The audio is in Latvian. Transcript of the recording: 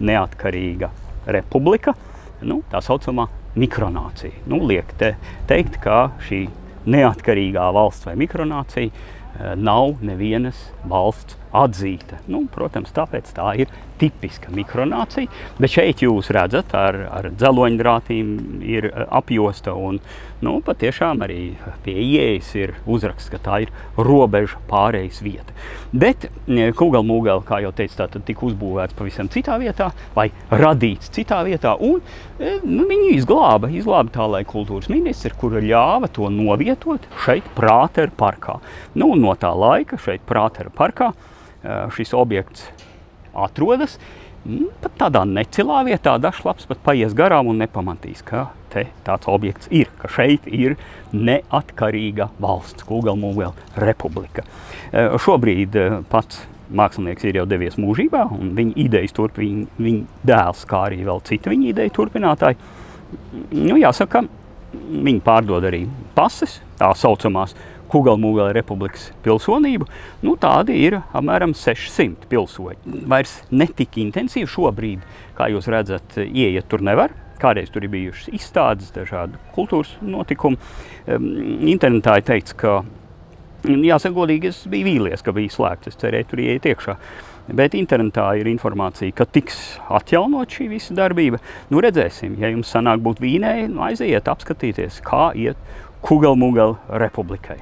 neatkarīga republika, tā saucamā mikronācija. Liek teikt, ka šī neatkarīgā valsts vai mikronācija nav nevienas valsts atzīta. Protams, tāpēc tā ir tipiska mikronācija, bet šeit jūs redzat, ar dzeloņdrātīm ir apjosta un patiešām arī pie ieejas ir uzraksts, ka tā ir robeža pārejas vieta. Bet Kugelmūgel, kā jau teicu, tātad tika uzbūvēts pavisam citā vietā vai radīts citā vietā un viņu izglāba tā laika kultūras ministrs, kura ļāva to novietot šeit Prātera parkā. No tā laika šeit Prātera parkā šis objekts atrodas pat tādā necilā vietā, dažs labs pat paies garām un nepamatīs, ka te tāds objekts ir, ka šeit ir neatkarīga valsts, Kugelmūgel republika. Šobrīd pats mākslinieks ir jau devies mūžībā, un viņa idejas turpina viņa dēls, kā arī vēl citi viņa ideju turpinātāji. Jāsaka, viņi pārdod arī pases, tā saucamās Kugelmūgel republikas pilsonību, tādi ir apmēram 600 pilsoņi. Vairs netik intensīvi šobrīd, kā jūs redzat, ieiet tur nevar. Kādreiz tur ir bijušas izstādes, dažādi kultūras notikumi. Internetā ir teikts, ka, jāsaka godīgi, es biju vīlies, ka bija slēgts, es cerēju tur ieiet iekšā. Bet internetā ir informācija, ka tiks atjaunot šī visa darbība. Redzēsim, ja jums sanāk būt Vīnē, aiziet apskatīties, kā iet Kugelmūgel republikai.